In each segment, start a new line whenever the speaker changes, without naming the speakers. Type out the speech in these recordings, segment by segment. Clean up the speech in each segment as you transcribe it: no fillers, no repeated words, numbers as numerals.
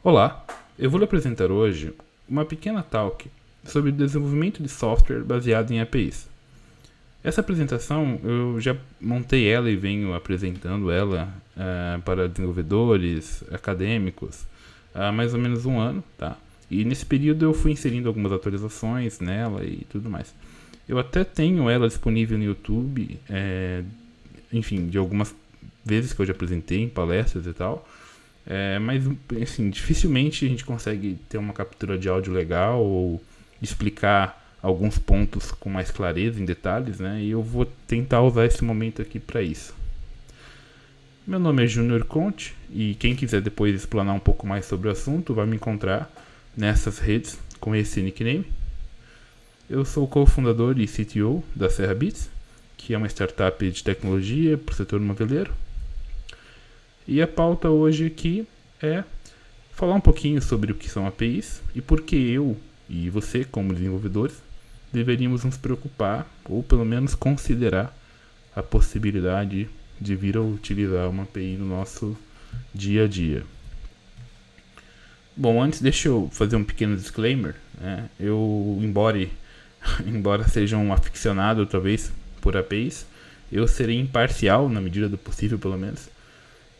Olá, eu vou lhe apresentar hoje uma pequena talk sobre desenvolvimento de software baseado em APIs. Essa apresentação eu já montei ela e venho apresentando ela para desenvolvedores, acadêmicos, há mais ou menos um ano, tá? E nesse período eu fui inserindo algumas atualizações nela e tudo mais. Eu até tenho ela disponível no YouTube, enfim, de algumas vezes que eu já apresentei em palestras e tal. Mas assim, dificilmente a gente consegue ter uma captura de áudio legal ou explicar alguns pontos com mais clareza em detalhes, né? E eu vou tentar usar esse momento aqui para isso. Meu nome é Júnior Conte e quem quiser depois explanar um pouco mais sobre o assunto vai me encontrar nessas redes com esse nickname. Eu sou o cofundador e CTO da Serra Beats, que é uma startup de tecnologia para o setor moveleiro. E a pauta hoje aqui é falar um pouquinho sobre o que são APIs e por que eu e você, como desenvolvedores, deveríamos nos preocupar ou pelo menos considerar a possibilidade de vir a utilizar uma API no nosso dia a dia. Bom, antes deixa eu fazer um pequeno disclaimer, né? Eu, embora seja um aficionado talvez por APIs, eu serei imparcial na medida do possível pelo menos.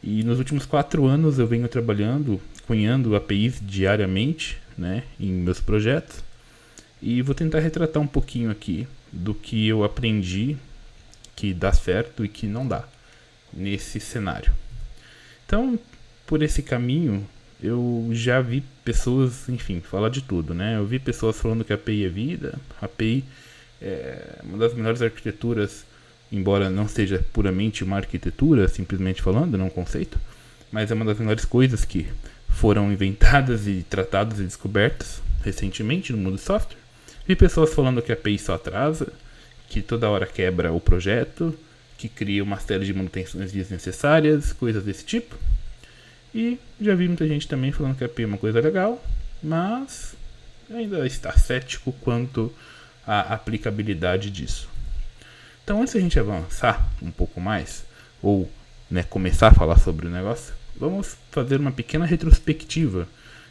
E nos últimos 4 anos eu venho trabalhando, cunhando APIs diariamente, né, em meus projetos. E vou tentar retratar um pouquinho aqui do que eu aprendi que dá certo e que não dá nesse cenário. Então, por esse caminho, eu já vi pessoas, enfim, falar de tudo, né? Eu vi pessoas falando que a API é vida, a API é uma das melhores arquiteturas, embora não seja puramente uma arquitetura, simplesmente falando, não um conceito, mas é uma das melhores coisas que foram inventadas e tratadas e descobertas recentemente no mundo do software. Vi pessoas falando que a API só atrasa, que toda hora quebra o projeto, que cria uma série de manutenções desnecessárias, coisas desse tipo. E já vi muita gente também falando que a API é uma coisa legal, mas ainda está cético quanto à aplicabilidade disso. Então, antes de a gente avançar um pouco mais, ou começar a falar sobre o negócio, vamos fazer uma pequena retrospectiva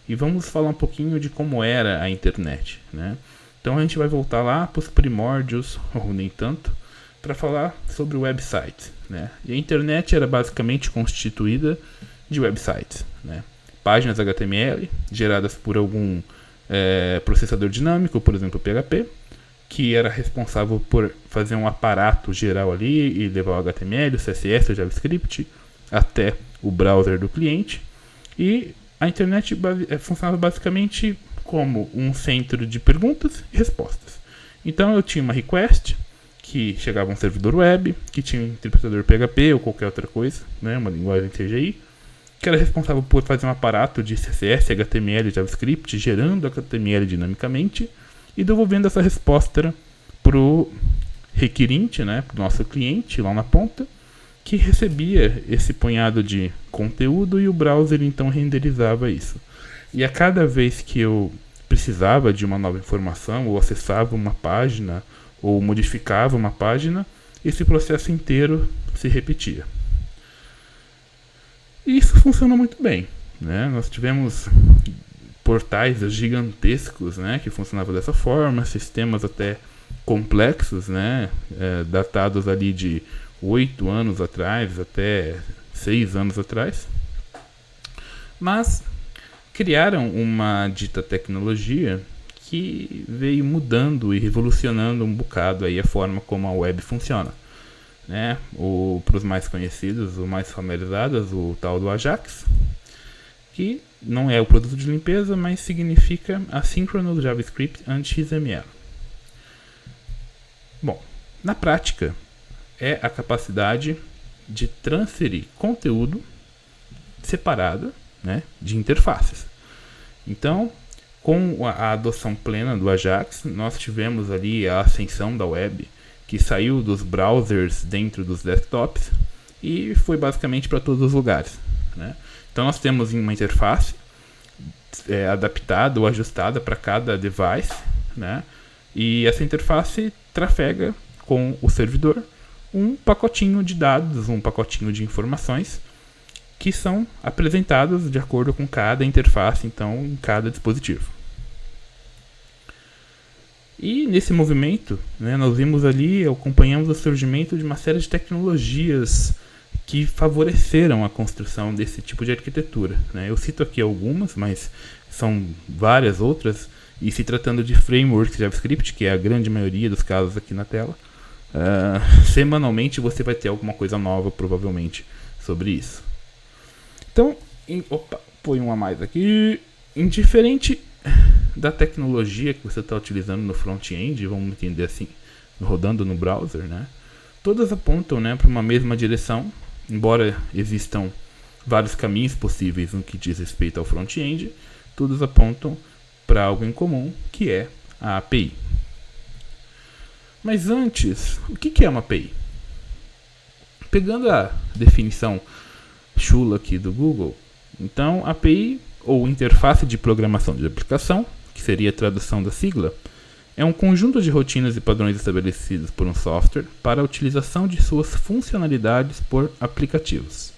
e vamos falar um pouquinho de como era a internet, né? Então, a gente vai voltar lá para os primórdios, ou nem tanto, para falar sobre websites, né? E a internet era basicamente constituída de websites, né? Páginas HTML geradas por algum processador dinâmico, por exemplo, PHP, que era responsável por fazer um aparato geral ali e levar o HTML, o CSS, o JavaScript até o browser do cliente. E a internet funcionava basicamente como um centro de perguntas e respostas. Então eu tinha uma request que chegava a um servidor web, que tinha um interpretador PHP ou qualquer outra coisa, né, uma linguagem CGI, que era responsável por fazer um aparato de CSS, HTML e JavaScript, gerando HTML dinamicamente e devolvendo essa resposta para o requerente, né, para o nosso cliente lá na ponta, que recebia esse punhado de conteúdo e o browser então renderizava isso. E a cada vez que eu precisava de uma nova informação, ou acessava uma página, ou modificava uma página, esse processo inteiro se repetia. E isso funcionou muito bem, né? Nós tivemos portais gigantescos, né, que funcionavam dessa forma, sistemas até complexos, né, datados ali de 8 anos atrás até 6 anos atrás, mas criaram uma dita tecnologia que veio mudando e revolucionando um bocado aí a forma como a web funciona, né? Para os mais conhecidos, os mais familiarizados, o tal do Ajax, que não é o produto de limpeza, mas significa Asynchronous JavaScript and XML. Bom, na prática, é a capacidade de transferir conteúdo separado, né, de interfaces. Então, com a adoção plena do Ajax, nós tivemos ali a ascensão da web, que saiu dos browsers dentro dos desktops e foi basicamente para todos os lugares, né? Então nós temos uma interface adaptada ou ajustada para cada device, né? E essa interface trafega com o servidor um pacotinho de dados, um pacotinho de informações que são apresentados de acordo com cada interface, então, em cada dispositivo. E nesse movimento, né, nós vimos ali, acompanhamos o surgimento de uma série de tecnologias que favoreceram a construção desse tipo de arquitetura, né? Eu cito aqui algumas, mas são várias outras, e se tratando de frameworks JavaScript, que é a grande maioria dos casos aqui na tela, semanalmente você vai ter alguma coisa nova, provavelmente, sobre isso. Então, põe um a mais aqui. Indiferente da tecnologia que você está utilizando no front-end, vamos entender assim, rodando no browser, né? Todas apontam, né, para uma mesma direção, embora existam vários caminhos possíveis no que diz respeito ao front-end, todos apontam para algo em comum, que é a API. Mas antes, o que é uma API? Pegando a definição chula aqui do Google, então API, ou interface de programação de aplicação, que seria a tradução da sigla, é um conjunto de rotinas e padrões estabelecidos por um software para a utilização de suas funcionalidades por aplicativos.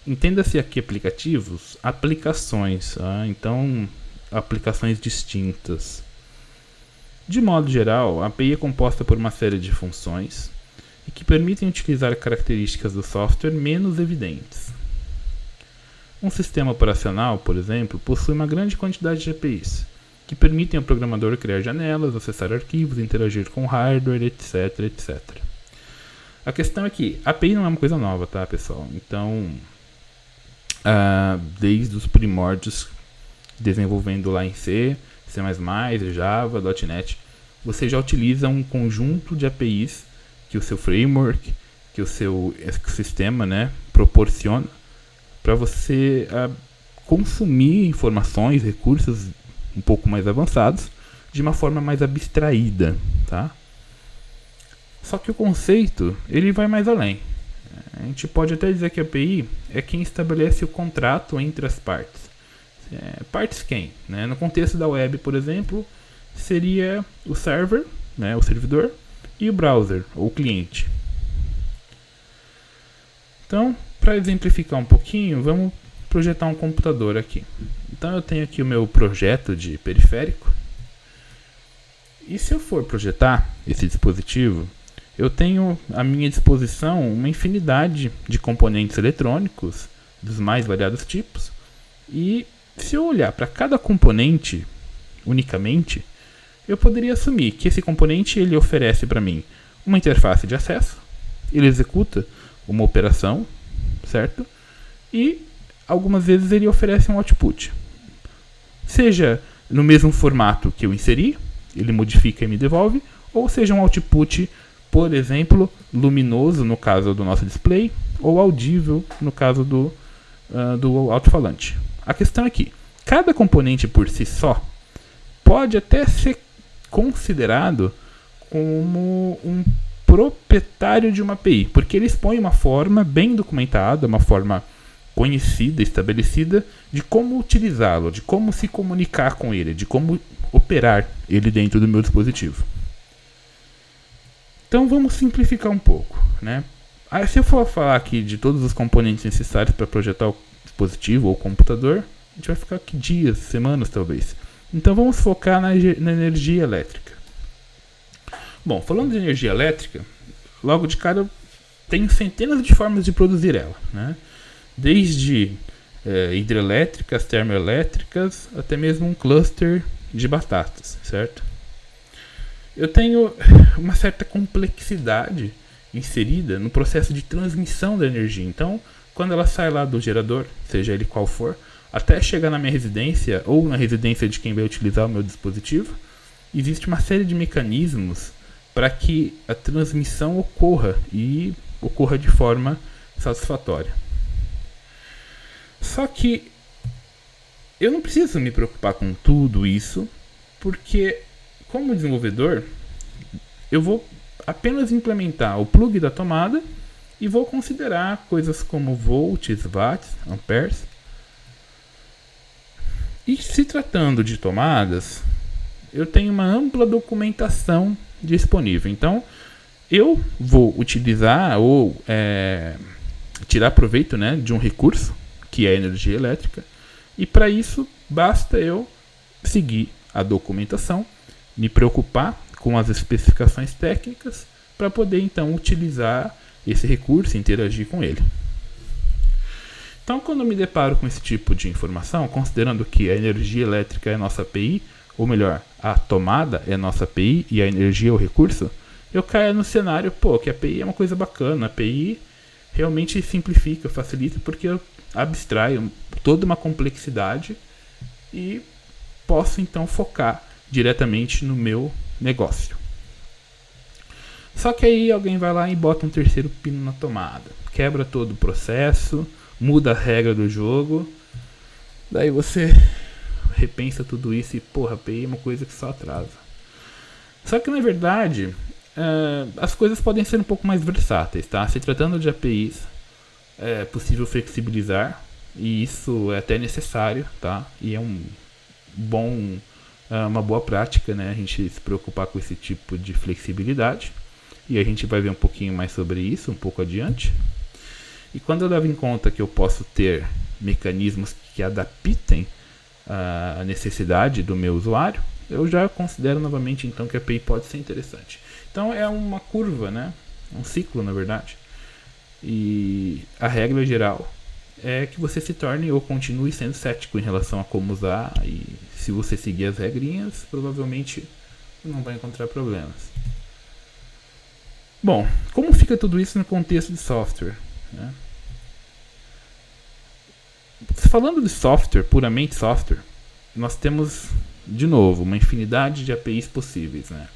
Entenda-se aqui aplicativos, aplicações, então aplicações distintas. De modo geral, a API é composta por uma série de funções e que permitem utilizar características do software menos evidentes. Um sistema operacional, por exemplo, possui uma grande quantidade de APIs, que permitem ao programador criar janelas, acessar arquivos, interagir com hardware, etc, etc. A questão é que a API não é uma coisa nova, tá, pessoal? Então, desde os primórdios, desenvolvendo lá em C, C++, Java, .NET, você já utiliza um conjunto de APIs que o seu framework, que o seu ecossistema, né, proporciona para você consumir informações, recursos um pouco mais avançados de uma forma mais abstraída, tá? Só que o conceito, ele vai mais além. A gente pode até dizer que a API é quem estabelece o contrato entre as partes. Partes quem? Né? No contexto da web, por exemplo, seria o server, né, o servidor, e o browser, ou o cliente. Então, para exemplificar um pouquinho, vamos projetar um computador aqui. Então eu tenho aqui o meu projeto de periférico. E se eu for projetar esse dispositivo, eu tenho à minha disposição uma infinidade de componentes eletrônicos dos mais variados tipos. E se eu olhar para cada componente unicamente, eu poderia assumir que esse componente ele oferece para mim uma interface de acesso, ele executa uma operação, certo? E algumas vezes ele oferece um output. Seja no mesmo formato que eu inseri, ele modifica e me devolve, ou seja um output, por exemplo, luminoso no caso do nosso display, ou audível no caso do alto-falante. A questão é que cada componente por si só pode até ser considerado como um proprietário de uma API, porque ele expõe uma forma bem documentada, uma forma conhecida, estabelecida, de como utilizá-lo, de como se comunicar com ele, de como operar ele dentro do meu dispositivo. Então vamos simplificar um pouco, né? Se eu for falar aqui de todos os componentes necessários para projetar o dispositivo ou o computador, a gente vai ficar aqui dias, semanas talvez. Então vamos focar na energia elétrica. Bom, falando de energia elétrica, logo de cara eu tenho centenas de formas de produzir ela, né? Desde hidrelétricas, termoelétricas, até mesmo um cluster de batatas, certo? Eu tenho uma certa complexidade inserida no processo de transmissão da energia. Então, quando ela sai lá do gerador, seja ele qual for, até chegar na minha residência ou na residência de quem vai utilizar o meu dispositivo, existe uma série de mecanismos para que a transmissão ocorra e ocorra de forma satisfatória. Só que eu não preciso me preocupar com tudo isso, porque como desenvolvedor eu vou apenas implementar o plug da tomada e vou considerar coisas como volts, watts, amperes. E se tratando de tomadas, eu tenho uma ampla documentação disponível. Então, eu vou utilizar ou tirar proveito, né, de um recurso que é a energia elétrica, e para isso basta eu seguir a documentação, me preocupar com as especificações técnicas para poder então utilizar esse recurso e interagir com ele. Então, quando eu me deparo com esse tipo de informação, considerando que a energia elétrica é a nossa API, ou melhor, a tomada é a nossa API e a energia é o recurso, eu caio no cenário, que a API é uma coisa bacana, a API realmente simplifica, facilita, porque eu abstraio toda uma complexidade e posso então focar diretamente no meu negócio. Só que aí alguém vai lá e bota um terceiro pino na tomada, quebra todo o processo, muda a regra do jogo, daí você repensa tudo isso e a API é uma coisa que só atrasa. Só que na verdade as coisas podem ser um pouco mais versáteis, tá? Se tratando de APIs, é possível flexibilizar e isso é até necessário, tá? E é uma boa prática, né? A gente se preocupar com esse tipo de flexibilidade, e a gente vai ver um pouquinho mais sobre isso um pouco adiante. E quando eu levo em conta que eu posso ter mecanismos que adaptem a necessidade do meu usuário, eu já considero novamente então que a API pode ser interessante. Então é uma curva, né? Um ciclo, na verdade. E a regra geral é que você se torne ou continue sendo cético em relação a como usar, e se você seguir as regrinhas, provavelmente não vai encontrar problemas. Bom, como fica tudo isso no contexto de software, né? Falando de software, puramente software, nós temos, de novo, uma infinidade de APIs possíveis, né?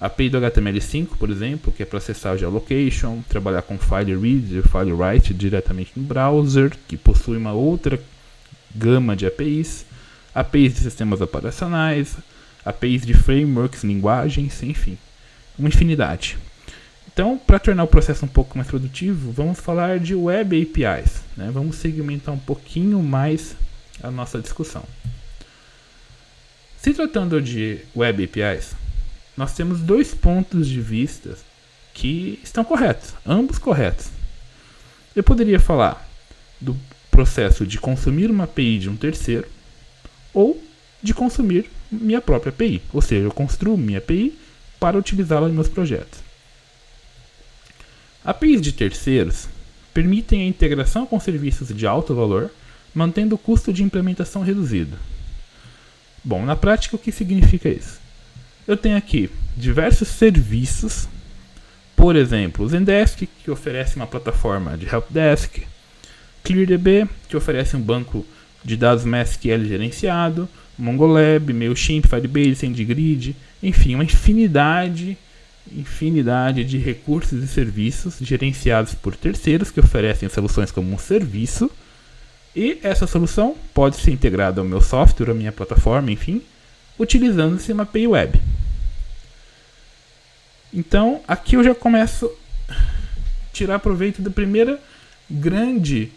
A API do HTML5, por exemplo, que é para acessar o geolocation, trabalhar com file read e file write diretamente no browser, que possui uma outra gama de APIs, APIs de sistemas operacionais, APIs de frameworks, linguagens, enfim, uma infinidade. Então, para tornar o processo um pouco mais produtivo, vamos falar de Web APIs, né? Vamos segmentar um pouquinho mais a nossa discussão. Se tratando de Web APIs, nós temos dois pontos de vista que estão corretos, ambos corretos. Eu poderia falar do processo de consumir uma API de um terceiro ou de consumir minha própria API, ou seja, eu construo minha API para utilizá-la em meus projetos. APIs de terceiros permitem a integração com serviços de alto valor, mantendo o custo de implementação reduzido. Bom, na prática, o que significa isso? Eu tenho aqui diversos serviços, por exemplo, o Zendesk, que oferece uma plataforma de helpdesk, ClearDB, que oferece um banco de dados MySQL gerenciado, MongoLab, Mailchimp, Firebase, SendGrid, enfim, uma infinidade de recursos e serviços gerenciados por terceiros que oferecem soluções como um serviço, e essa solução pode ser integrada ao meu software, à minha plataforma, enfim, utilizando-se uma API web. Então, aqui eu já começo a tirar proveito do primeiro grande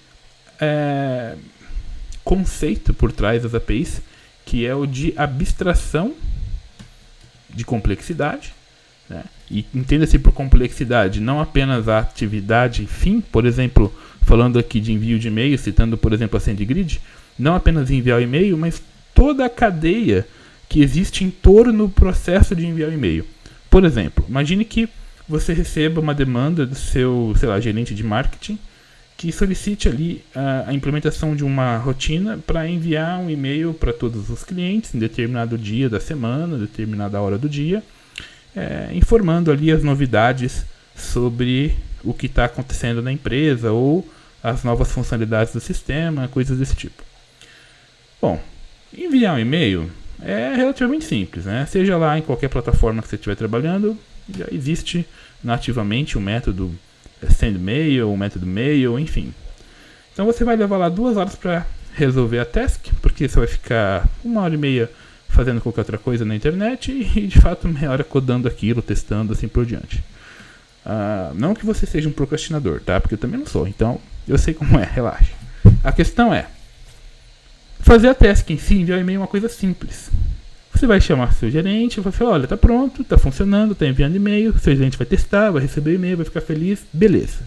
conceito por trás das APIs, que é o de abstração de complexidade, né? E entenda-se por complexidade não apenas a atividade fim, por exemplo, falando aqui de envio de e-mail, citando por exemplo a SendGrid, não apenas enviar o e-mail, mas toda a cadeia que existe em torno do processo de enviar o e-mail. Por exemplo, imagine que você receba uma demanda do seu, gerente de marketing, que solicite ali a implementação de uma rotina para enviar um e-mail para todos os clientes em determinado dia da semana, determinada hora do dia, informando ali as novidades sobre o que está acontecendo na empresa ou as novas funcionalidades do sistema, coisas desse tipo. Bom, enviar um e-mail é relativamente simples, né? Seja lá em qualquer plataforma que você estiver trabalhando, já existe nativamente o método SendMail, o método Mail, enfim. Então você vai levar lá 2 horas para resolver a task, porque você vai ficar 1h30 fazendo qualquer outra coisa na internet e de fato meia hora codando aquilo, testando, assim por diante. Não que você seja um procrastinador, tá? Porque eu também não sou, então eu sei como é, relaxa. A questão é fazer a task em si, enviar e-mail é uma coisa simples. Você vai chamar seu gerente, vai falar, olha, tá pronto, tá funcionando, tá enviando e-mail, seu gerente vai testar, vai receber o e-mail, vai ficar feliz, beleza.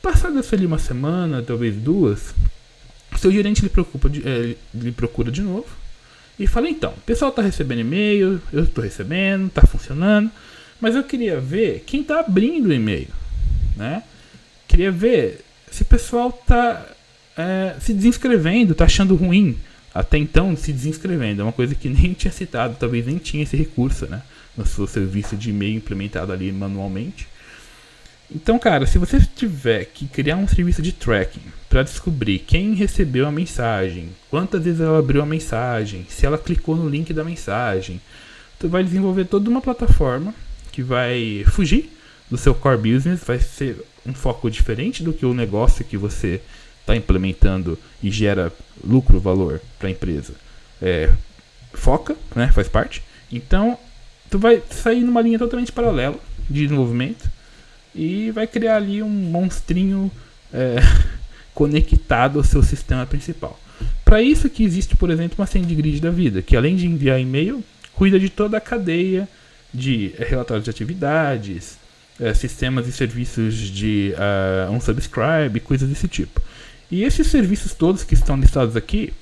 Passada ali uma semana, talvez 2, seu gerente lhe procura de novo e fala: então, o pessoal está recebendo e-mail, eu estou recebendo, está funcionando, mas eu queria ver quem está abrindo o e-mail, né? Queria ver se o pessoal está se desinscrevendo, está achando ruim até então se desinscrevendo. É uma coisa que nem tinha citado, talvez nem tinha esse recurso, né, no seu serviço de e-mail implementado ali manualmente. Então, cara, se você tiver que criar um serviço de tracking para descobrir quem recebeu a mensagem, quantas vezes ela abriu a mensagem, se ela clicou no link da mensagem, tu vai desenvolver toda uma plataforma que vai fugir do seu core business, vai ser um foco diferente do que o negócio que você está implementando e gera lucro, valor para a empresa. Foca, né, faz parte. Então, tu vai sair numa linha totalmente paralela de desenvolvimento e vai criar ali um monstrinho conectado ao seu sistema principal. Para isso que existe, por exemplo, uma SendGrid da vida, que além de enviar e-mail, cuida de toda a cadeia de relatórios de atividades, sistemas e serviços de unsubscribe, coisas desse tipo. E esses serviços todos que estão listados aqui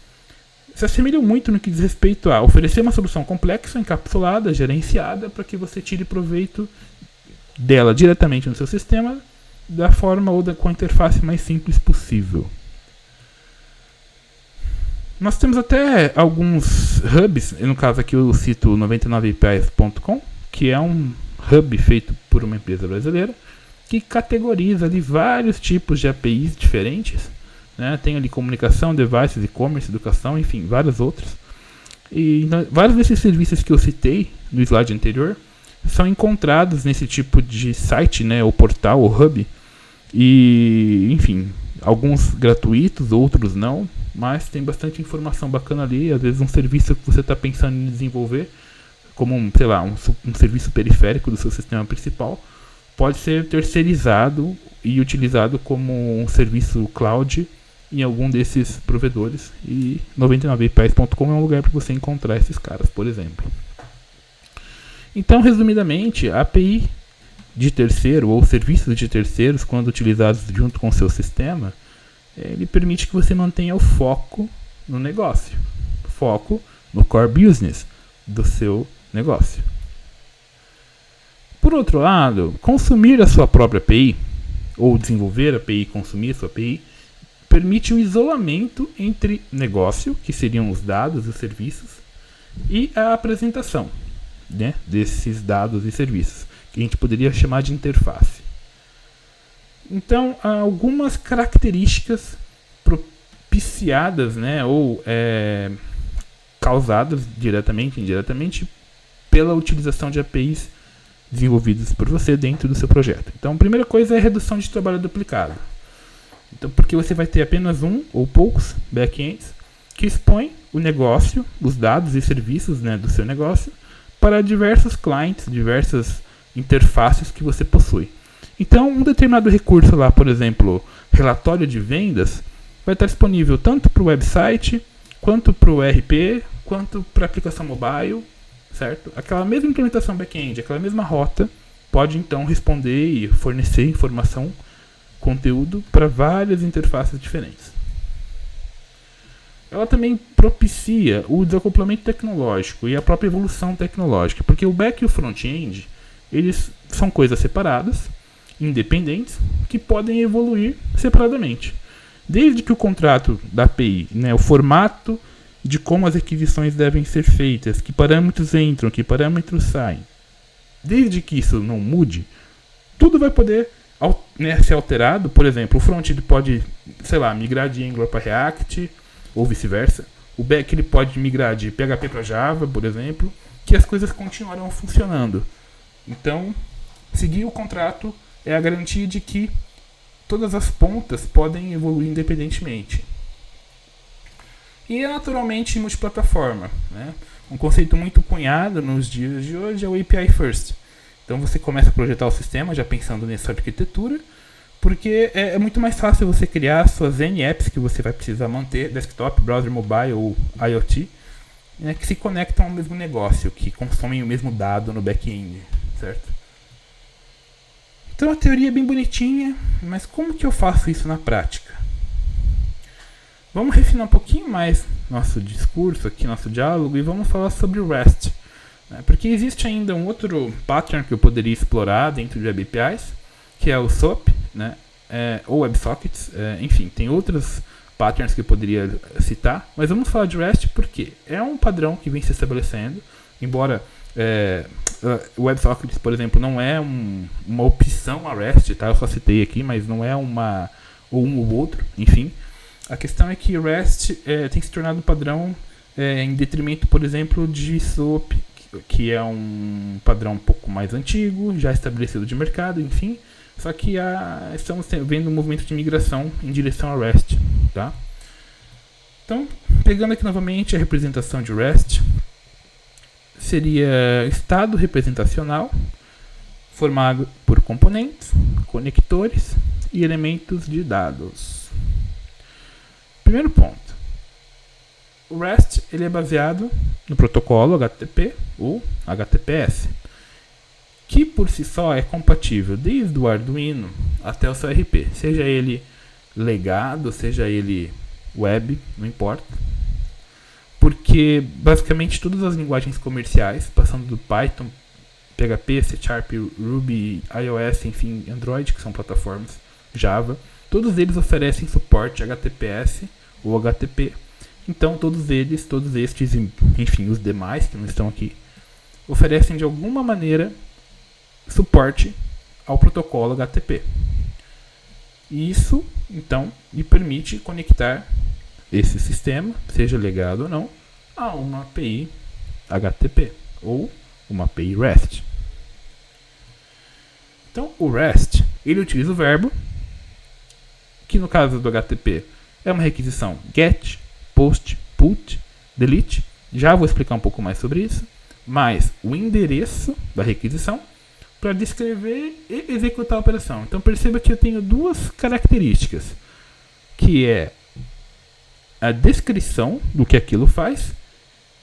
se assemelham muito no que diz respeito a oferecer uma solução complexa, encapsulada, gerenciada, para que você tire proveito dela diretamente no seu sistema, da forma ou com a interface mais simples possível. Nós temos até alguns hubs, no caso aqui eu cito o 99APIs.com, que é um hub feito por uma empresa brasileira, que categoriza ali vários tipos de APIs diferentes, né? Tem ali comunicação, devices, e-commerce, educação, enfim, vários outros. E vários desses serviços que eu citei no slide anterior são encontrados nesse tipo de site, né, ou portal, ou hub. E, enfim, alguns gratuitos, outros não, mas tem bastante informação bacana ali. Às vezes um serviço que você está pensando em desenvolver, como um serviço periférico do seu sistema principal, pode ser terceirizado e utilizado como um serviço cloud em algum desses provedores. E 99APIs.com é um lugar para você encontrar esses caras, por exemplo. Então, resumidamente, a API de terceiro ou serviços de terceiros, quando utilizados junto com o seu sistema, ele permite que você mantenha o foco no negócio, foco no core business do seu negócio. Por outro lado, consumir a sua própria API, ou desenvolver a API e consumir a sua API, permite um isolamento entre negócio, que seriam os dados e os serviços, e a apresentação, né, desses dados e serviços, que a gente poderia chamar de interface. Então, há algumas características propiciadas, né, ou causadas diretamente e indiretamente pela utilização de APIs desenvolvidas por você dentro do seu projeto. Então, a primeira coisa é a redução de trabalho duplicado. Então, porque você vai ter apenas um ou poucos backends que expõem o negócio, os dados e serviços, né, do seu negócio para diversos clientes, diversas interfaces que você possui. Então, um determinado recurso lá, por exemplo, relatório de vendas, vai estar disponível tanto para o website, quanto para o ERP, quanto para a aplicação mobile, certo? Aquela mesma implementação back-end, aquela mesma rota, pode então responder e fornecer informação, conteúdo para várias interfaces diferentes. Ela também propicia o desacoplamento tecnológico e a própria evolução tecnológica, porque o back e o front-end, eles são coisas separadas, independentes, que podem evoluir separadamente. Desde que o contrato da API, né, o formato de como as requisições devem ser feitas, que parâmetros entram, que parâmetros saem, desde que isso não mude, tudo vai poder, né, ser alterado. Por exemplo, o front ele pode, migrar de Angular para React, ou vice-versa. O back ele pode migrar de PHP para Java, por exemplo, que as coisas continuarão funcionando. Então, seguir o contrato é a garantia de que todas as pontas podem evoluir independentemente. E é naturalmente multiplataforma, né? Um conceito muito cunhado nos dias de hoje é o API First. Então você começa a projetar o sistema já pensando nessa arquitetura, porque é muito mais fácil você criar suas N apps que você vai precisar manter, desktop, browser, mobile ou IoT, né, que se conectam ao mesmo negócio, que consomem o mesmo dado no back-end, certo? Então a teoria é bem bonitinha, mas como que eu faço isso na prática? Vamos refinar um pouquinho mais nosso discurso aqui, nosso diálogo, e vamos falar sobre o REST. Porque existe ainda um outro pattern que eu poderia explorar dentro de Web APIs, que é o SOAP, né? Ou WebSockets, enfim, tem outros patterns que eu poderia citar, mas vamos falar de REST porque é um padrão que vem se estabelecendo, embora o WebSockets, por exemplo, não é uma opção a REST, tá? Eu só citei aqui, mas não é um ou outro, enfim. A questão é que o REST tem se tornado um padrão em detrimento, por exemplo, de SOAP, que é um padrão um pouco mais antigo, já estabelecido de mercado, enfim. Só que estamos vendo um movimento de migração em direção ao REST. Tá? Então, pegando aqui novamente a representação de REST, seria estado representacional formado por componentes, conectores e elementos de dados. Primeiro ponto. O REST ele é baseado no protocolo HTTP ou HTTPS, que por si só é compatível desde o Arduino até o seu RP, seja ele legado, seja ele web, não importa. Porque basicamente todas as linguagens comerciais, passando do Python, PHP, C#, Ruby, iOS, enfim, Android, que são plataformas, Java, todos eles oferecem suporte HTTPS ou HTTP. Então todos estes, enfim, os demais que não estão aqui, oferecem de alguma maneira suporte ao protocolo HTTP. E isso, então, me permite conectar esse sistema, seja legado ou não, a uma API HTTP ou uma API REST. Então, o REST, ele utiliza o verbo, que no caso do HTTP é uma requisição GET, POST, PUT, DELETE. Já vou explicar um pouco mais sobre isso. Mais o endereço da requisição para descrever e executar a operação. Então perceba que eu tenho duas características, que é a descrição do que aquilo faz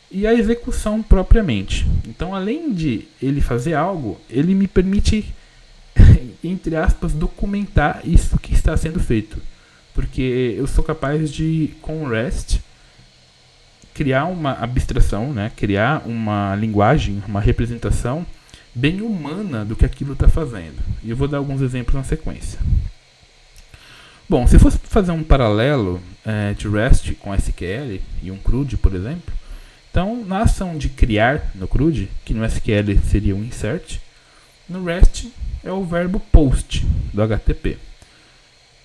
e a execução propriamente. Então, além de ele fazer algo, ele me permite, entre aspas, documentar isso que está sendo feito. Porque eu sou capaz de, com o REST, criar uma abstração, né? Criar uma linguagem, uma representação bem humana do que aquilo está fazendo. E eu vou dar alguns exemplos na sequência. Bom, se fosse fazer um paralelo de REST com SQL e um CRUD, por exemplo, então na ação de criar no CRUD, que no SQL seria um insert, no REST é o verbo POST do HTTP.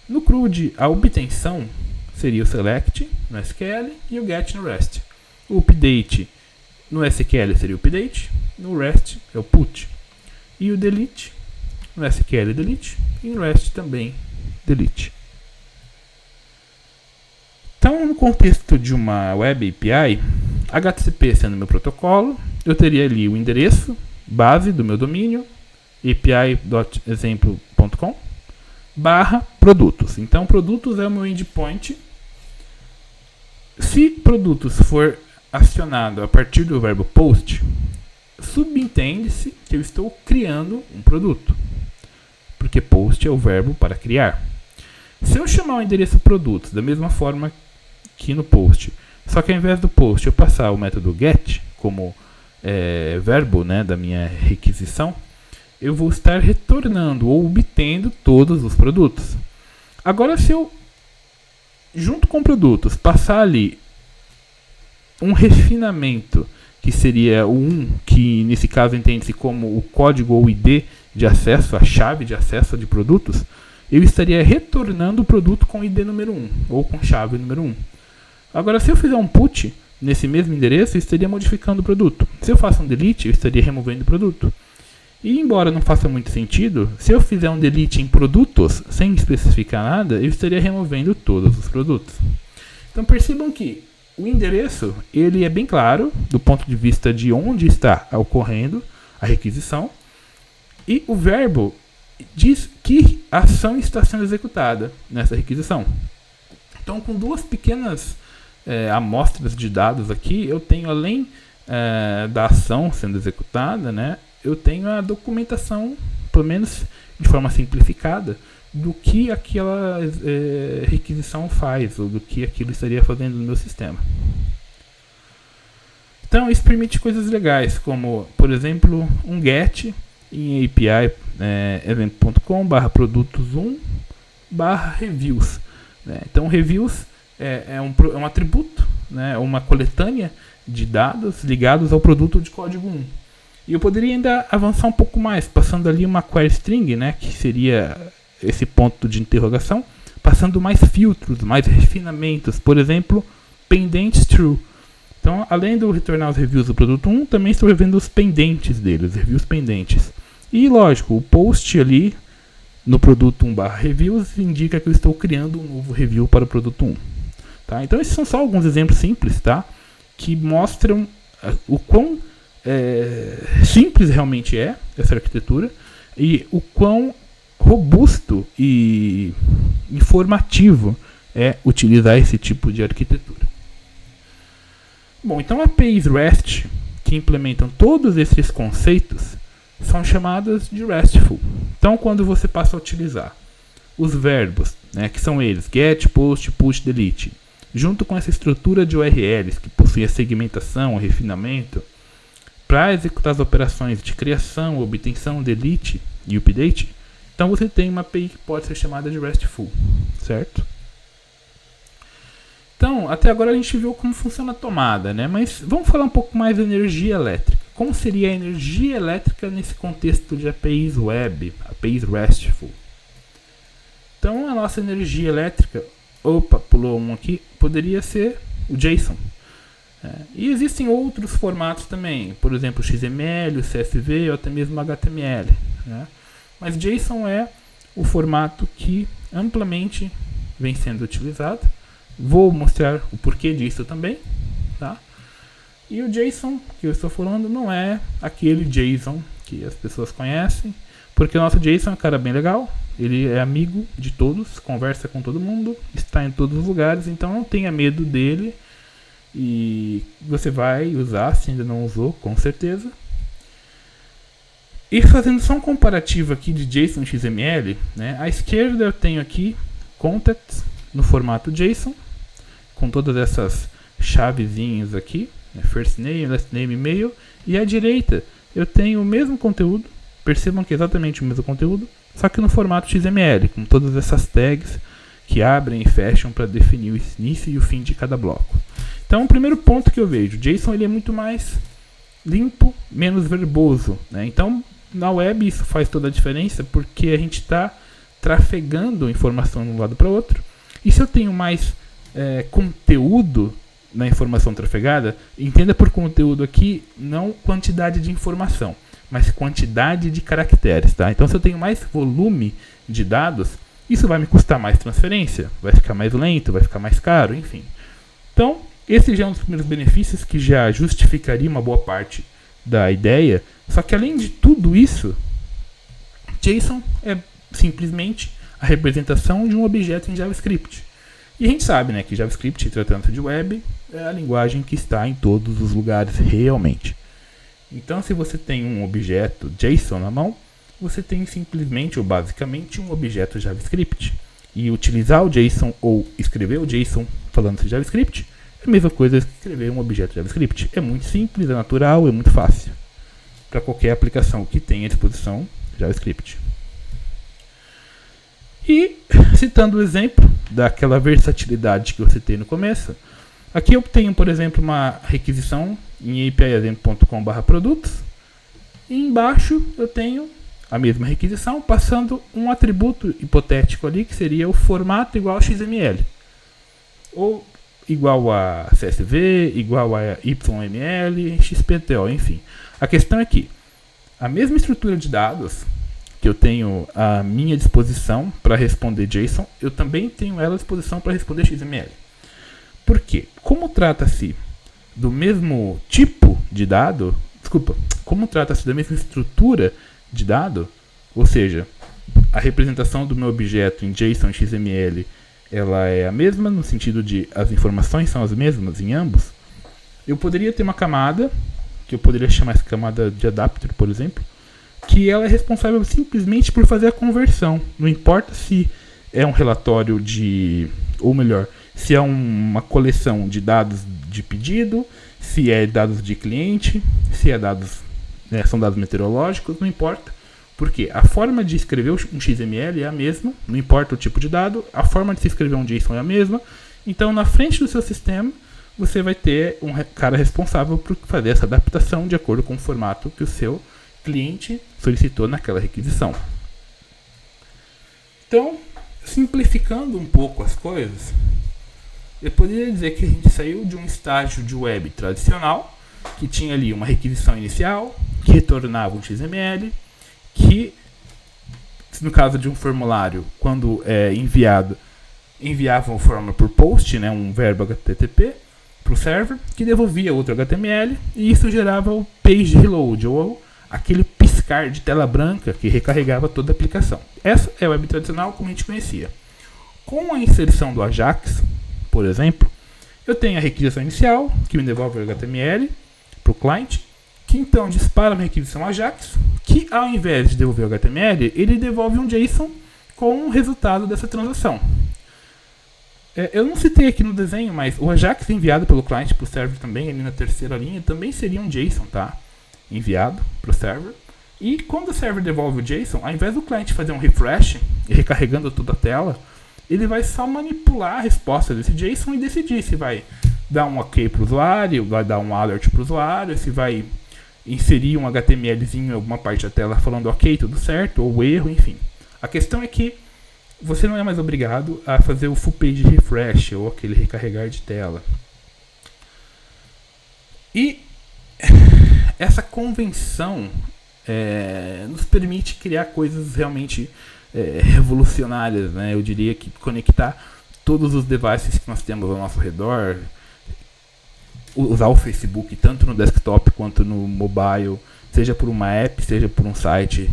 No CRUD, a obtenção seria o select no SQL e o get no REST. O update no SQL seria o update, no REST é o put. E o delete no SQL é delete e no REST também delete. Então, no contexto de uma Web API, HTTP sendo meu protocolo, eu teria ali o endereço base do meu domínio, api.example.com /produtos. Então, produtos é o meu endpoint. Se produtos for acionado a partir do verbo post, subentende-se que eu estou criando um produto, porque post é o verbo para criar. Se eu chamar o endereço produtos da mesma forma que no post, só que ao invés do post eu passar o método get como verbo, né, da minha requisição, eu vou estar retornando ou obtendo todos os produtos. Agora, se eu, junto com produtos, passar ali um refinamento, que seria o 1, que nesse caso entende-se como o código ou ID de acesso, a chave de acesso de produtos, eu estaria retornando o produto com ID número 1, ou com chave número 1. Agora, se eu fizer um put nesse mesmo endereço, eu estaria modificando o produto. Se eu faço um delete, eu estaria removendo o produto. E embora não faça muito sentido, se eu fizer um delete em produtos, sem especificar nada, eu estaria removendo todos os produtos. Então percebam que o endereço ele é bem claro do ponto de vista de onde está ocorrendo a requisição. E o verbo diz que ação está sendo executada nessa requisição. Então, com duas pequenas amostras de dados aqui, eu tenho, além da ação sendo executada, né, eu tenho a documentação pelo menos de forma simplificada, do que aquela requisição faz, ou do que aquilo estaria fazendo no meu sistema. Então isso permite coisas legais, como, por exemplo, um GET em API event.com/produtos1/reviews. Né? Então reviews é um atributo, né? Uma coletânea de dados ligados ao produto de código 1. E eu poderia ainda avançar um pouco mais, passando ali uma query string, né? Que seria esse ponto de interrogação, passando mais filtros, mais refinamentos, por exemplo, pendentes true. Então, além de eu retornar os reviews do produto 1, também estou revendo os pendentes dele, os reviews pendentes. E, lógico, o post ali no produto 1/reviews indica que eu estou criando um novo review para o produto 1. Tá? Então, esses são só alguns exemplos simples, tá? Que mostram o quão simples realmente é essa arquitetura e o quão robusto e informativo é utilizar esse tipo de arquitetura. Bom, então APIs REST que implementam todos esses conceitos são chamadas de RESTful. Então, quando você passa a utilizar os verbos, né, que são eles, get, post, push, delete, junto com essa estrutura de URLs que possui a segmentação, o refinamento, para executar as operações de criação, obtenção, delete e update, então você tem uma API que pode ser chamada de RESTful, certo? Então, até agora a gente viu como funciona a tomada, né? Mas vamos falar um pouco mais da energia elétrica. Como seria a energia elétrica nesse contexto de APIs web, APIs RESTful? Então, a nossa energia elétrica, pulou um aqui, poderia ser o JSON. E existem outros formatos também, por exemplo, XML, o CSV ou até mesmo HTML. Né? Mas JSON é o formato que amplamente vem sendo utilizado. Vou mostrar o porquê disso também. Tá? E o JSON que eu estou falando não é aquele JSON que as pessoas conhecem, porque o nosso JSON é um cara bem legal, ele é amigo de todos, conversa com todo mundo, está em todos os lugares, então não tenha medo dele e você vai usar, se ainda não usou, com certeza. E fazendo só um comparativo aqui de JSON e XML, né, à esquerda eu tenho aqui contacts no formato JSON, com todas essas chavezinhas aqui, né, first name, last name, e-mail, e à direita eu tenho o mesmo conteúdo, percebam que é exatamente o mesmo conteúdo, só que no formato XML, com todas essas tags que abrem e fecham para definir o início e o fim de cada bloco. Então, o primeiro ponto que eu vejo, o JSON ele é muito mais limpo, menos verboso. Né? Então, na web isso faz toda a diferença, porque a gente está trafegando informação de um lado para o outro. E se eu tenho mais conteúdo na informação trafegada, entenda por conteúdo aqui não quantidade de informação, mas quantidade de caracteres. Tá? Então, se eu tenho mais volume de dados, isso vai me custar mais transferência, vai ficar mais lento, vai ficar mais caro, enfim. Então, esse já é um dos primeiros benefícios que já justificaria uma boa parte da ideia. Só que além de tudo isso, JSON é simplesmente a representação de um objeto em JavaScript. E a gente sabe, né, que JavaScript, tratando de web, é a linguagem que está em todos os lugares realmente. Então, se você tem um objeto JSON na mão, você tem simplesmente ou basicamente um objeto JavaScript. E utilizar o JSON ou escrever o JSON falando de JavaScript é a mesma coisa que escrever um objeto JavaScript. É muito simples, é natural, é muito fácil para qualquer aplicação que tenha à disposição JavaScript. E, citando o exemplo daquela versatilidade que eu citei no começo, aqui eu tenho, por exemplo, uma requisição em api.com/produtos e embaixo eu tenho a mesma requisição passando um atributo hipotético ali que seria o formato igual a XML ou igual a CSV, igual a YML, XPTO, enfim. A questão é que a mesma estrutura de dados que eu tenho à minha disposição para responder JSON, eu também tenho ela à disposição para responder XML. Por quê? Como trata-se do mesmo tipo de dado, como trata-se da mesma estrutura de dado, ou seja, a representação do meu objeto em JSON e XML ela é a mesma no sentido de as informações são as mesmas em ambos, eu poderia ter uma camada, que eu poderia chamar essa camada de adapter, por exemplo, que ela é responsável simplesmente por fazer a conversão. Não importa se é um relatório ou melhor, se é uma coleção de dados de pedido, se é dados de cliente, se é são dados meteorológicos, não importa. Porque a forma de escrever um XML é a mesma, não importa o tipo de dado, a forma de se escrever um JSON é a mesma. Então, na frente do seu sistema, você vai ter um cara responsável por fazer essa adaptação de acordo com o formato que o seu cliente solicitou naquela requisição. Então, simplificando um pouco as coisas, eu poderia dizer que a gente saiu de um estágio de web tradicional, que tinha ali uma requisição inicial, que retornava um XML, que, no caso de um formulário, quando é enviava um formulário por post, né, um verbo HTTP, para o server, que devolvia outro HTML, e isso gerava o page reload, ou aquele piscar de tela branca que recarregava toda a aplicação. Essa é a web tradicional como a gente conhecia. Com a inserção do Ajax, por exemplo, eu tenho a requisição inicial, que me devolve o HTML para o cliente, que então dispara uma requisição Ajax, que ao invés de devolver o HTML, ele devolve um JSON com o resultado dessa transação. Eu não citei aqui no desenho, mas o Ajax enviado pelo cliente para o server também, ali na terceira linha, também seria um JSON, tá? Enviado para o server. E quando o server devolve o JSON, ao invés do cliente fazer um refresh, recarregando toda a tela, ele vai só manipular a resposta desse JSON e decidir se vai dar um OK para o usuário, vai dar um alert para o usuário, se vai inserir um HTMLzinho em alguma parte da tela falando OK, tudo certo, ou erro, enfim. A questão é que você não é mais obrigado a fazer o full page refresh ou aquele recarregar de tela. E essa convenção nos permite criar coisas realmente revolucionárias, né? Eu diria que conectar todos os devices que nós temos ao nosso redor, usar o Facebook tanto no desktop quanto no mobile, seja por uma app, seja por um site,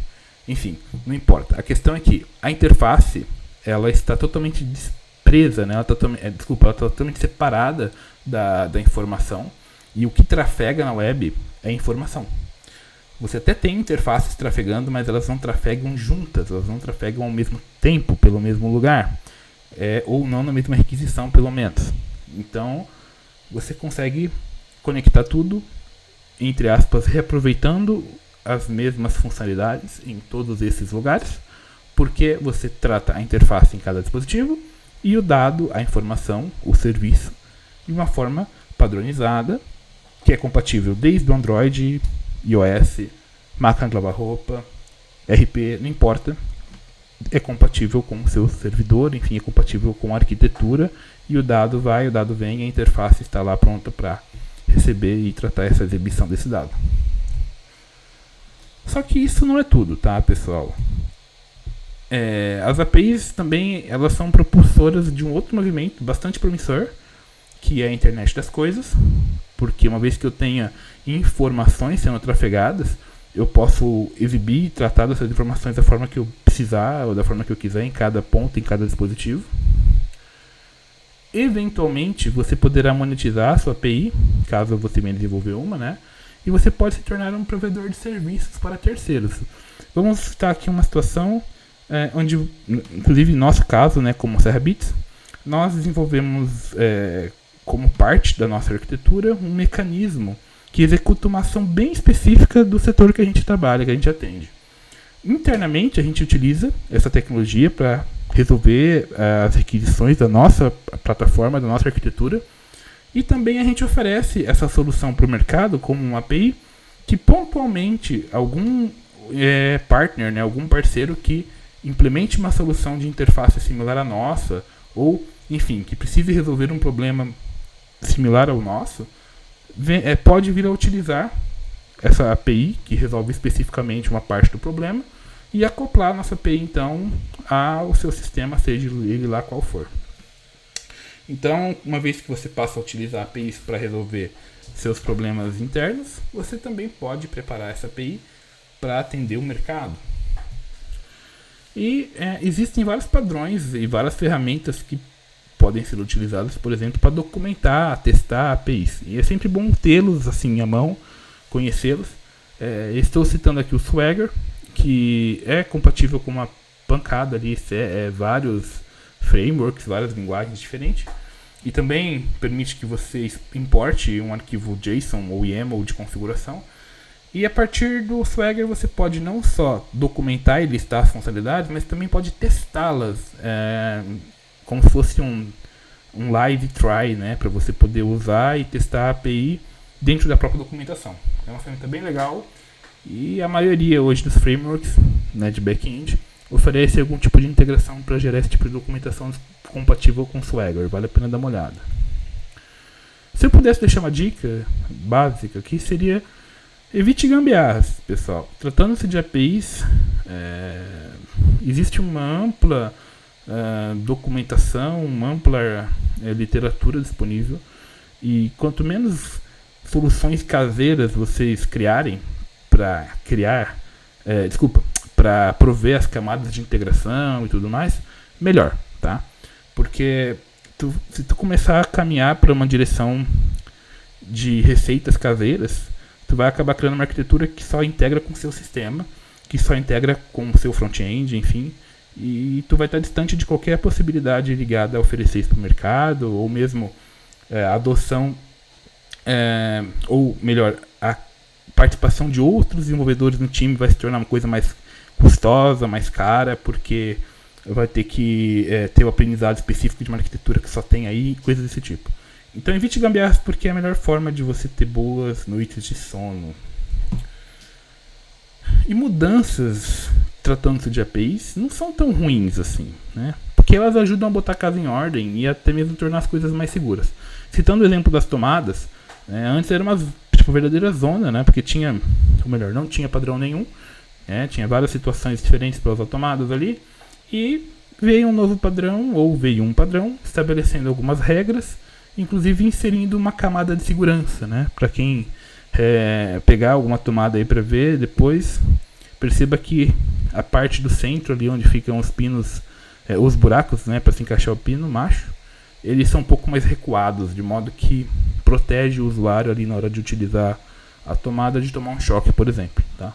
enfim, não importa. A questão é que a interface ela está totalmente despresa, né? Ela está totalmente separada da informação, e o que trafega na web é informação. Você até tem interfaces trafegando, mas elas não trafegam juntas, elas não trafegam ao mesmo tempo, pelo mesmo lugar, ou não na mesma requisição, pelo menos. Então, você consegue conectar tudo, entre aspas, reaproveitando as mesmas funcionalidades em todos esses lugares, porque você trata a interface em cada dispositivo e o dado, a informação, o serviço, de uma forma padronizada, que é compatível desde o Android, iOS, máquina de lavar roupa, RP, não importa. É compatível com o seu servidor, enfim, é compatível com a arquitetura, e o dado vai, o dado vem, a interface está lá pronta para receber e tratar essa exibição desse dado. Só que isso não é tudo, tá, pessoal? As APIs também elas são propulsoras de um outro movimento bastante promissor, que é a internet das coisas, porque uma vez que eu tenha informações sendo trafegadas, eu posso exibir e tratar dessas informações da forma que eu precisar ou da forma que eu quiser em cada ponto, em cada dispositivo. Eventualmente, você poderá monetizar a sua API, caso você venha desenvolver uma, né? E você pode se tornar um provedor de serviços para terceiros. Vamos citar aqui uma situação onde, inclusive em nosso caso, né, como Serrabits, nós desenvolvemos como parte da nossa arquitetura um mecanismo que executa uma ação bem específica do setor que a gente trabalha, que a gente atende. Internamente, a gente utiliza essa tecnologia para resolver as requisições da nossa plataforma, da nossa arquitetura, e também a gente oferece essa solução para o mercado como uma API que pontualmente algum partner, né, algum parceiro que implemente uma solução de interface similar à nossa, ou, enfim, que precise resolver um problema similar ao nosso, pode vir a utilizar essa API, que resolve especificamente uma parte do problema, e acoplar a nossa API, então, ao seu sistema, seja ele lá qual for. Então, uma vez que você passa a utilizar APIs para resolver seus problemas internos, você também pode preparar essa API para atender o mercado. E existem vários padrões e várias ferramentas que podem ser utilizadas, por exemplo, para documentar, testar APIs. E é sempre bom tê-los assim à mão, conhecê-los. Estou citando aqui o Swagger, que é compatível com uma pancada ali, vários frameworks, várias linguagens diferentes. E também permite que você importe um arquivo JSON ou YAML de configuração. E a partir do Swagger você pode não só documentar e listar as funcionalidades, mas também pode testá-las como se fosse um live try, né, para você poder usar e testar a API dentro da própria documentação. É uma ferramenta bem legal e a maioria hoje dos frameworks, né, de back-end oferece algum tipo de integração para gerar esse tipo de documentação compatível com o Swagger. Vale a pena dar uma olhada. Se eu pudesse deixar uma dica básica aqui, seria evite gambiarras, pessoal. Tratando-se de APIs, existe uma ampla documentação, uma ampla literatura disponível, e quanto menos soluções caseiras vocês criarem para para prover as camadas de integração e tudo mais, melhor, tá? Porque se tu começar a caminhar para uma direção de receitas caseiras, tu vai acabar criando uma arquitetura que só integra com o seu sistema, que só integra com o seu front-end, enfim, e tu vai estar distante de qualquer possibilidade ligada a oferecer isso para o mercado, ou mesmo a adoção, ou melhor, a participação de outros desenvolvedores no time vai se tornar uma coisa mais custosa, mais cara, porque vai ter que ter o aprendizado específico de uma arquitetura que só tem aí, coisas desse tipo. Então evite gambiarras, porque é a melhor forma de você ter boas noites de sono. E mudanças, tratando-se de APIs, não são tão ruins assim, né? Porque elas ajudam a botar a casa em ordem e até mesmo tornar as coisas mais seguras. Citando o exemplo das tomadas, antes era uma verdadeira zona, né? Porque tinha, ou melhor, não tinha padrão nenhum, tinha várias situações diferentes para usar tomadas ali, e veio um novo padrão, ou veio um padrão, estabelecendo algumas regras, inclusive inserindo uma camada de segurança, né? Para quem pegar alguma tomada aí para ver depois, perceba que a parte do centro ali onde ficam os pinos, os buracos, né, para se encaixar o pino macho, eles são um pouco mais recuados, de modo que protege o usuário ali na hora de utilizar a tomada de tomar um choque, por exemplo, tá?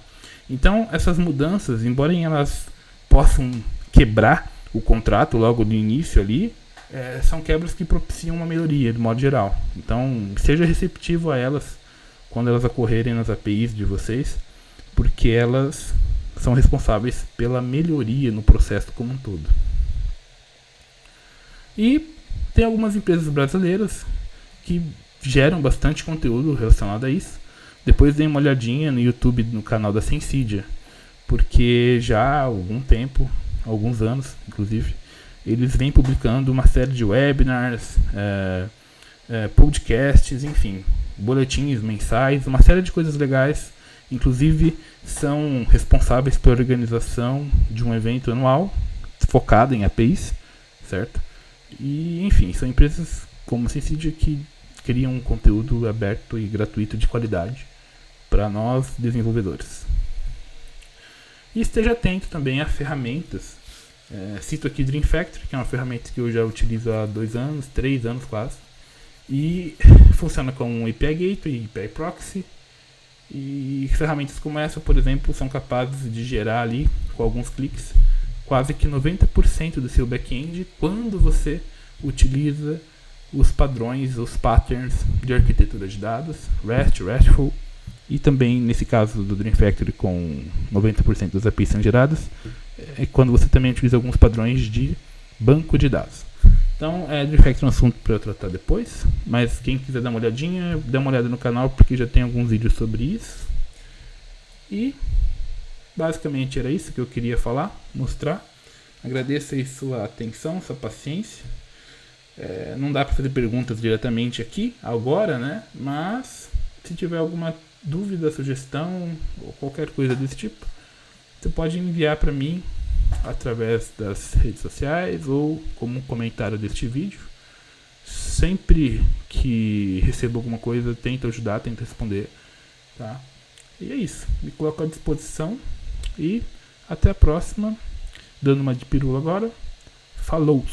Então essas mudanças, embora elas possam quebrar o contrato logo no início ali, são quebras que propiciam uma melhoria de modo geral. Então seja receptivo a elas quando elas ocorrerem nas APIs de vocês, porque elas são responsáveis pela melhoria no processo como um todo. E tem algumas empresas brasileiras que geram bastante conteúdo relacionado a isso. Depois dê uma olhadinha no YouTube, no canal da Sensidia, porque já há algum tempo, alguns anos inclusive, eles vêm publicando uma série de webinars, podcasts, enfim, boletins mensais, uma série de coisas legais. Inclusive são responsáveis pela organização de um evento anual focado em APIs, certo? E enfim, são empresas como a Sensidia que criam um conteúdo aberto e gratuito de qualidade para nós desenvolvedores. E esteja atento também a ferramentas. Cito aqui Dream Factory, que é uma ferramenta que eu já utilizo há 2 anos, 3 anos quase, e funciona com um API Gateway, API Proxy, e ferramentas como essa, por exemplo, são capazes de gerar ali, com alguns cliques, quase que 90% do seu back-end quando você utiliza os padrões, os patterns de arquitetura de dados, REST, RESTful, e também nesse caso do Dream Factory com 90% das APIs são geradas, quando você também utiliza alguns padrões de banco de dados. Então, Dream Factory é um assunto para eu tratar depois, mas quem quiser dar uma olhadinha, dá uma olhada no canal porque já tem alguns vídeos sobre isso. E basicamente era isso que eu queria falar, mostrar. Agradeço aí sua atenção, sua paciência. Não dá para fazer perguntas diretamente aqui, agora, né? Mas se tiver alguma dúvida, sugestão ou qualquer coisa desse tipo, você pode enviar para mim através das redes sociais ou como comentário deste vídeo. Sempre que recebo alguma coisa, tento ajudar, tento responder, tá? E é isso, me coloco à disposição e até a próxima. Dando uma de pirula agora. Falou!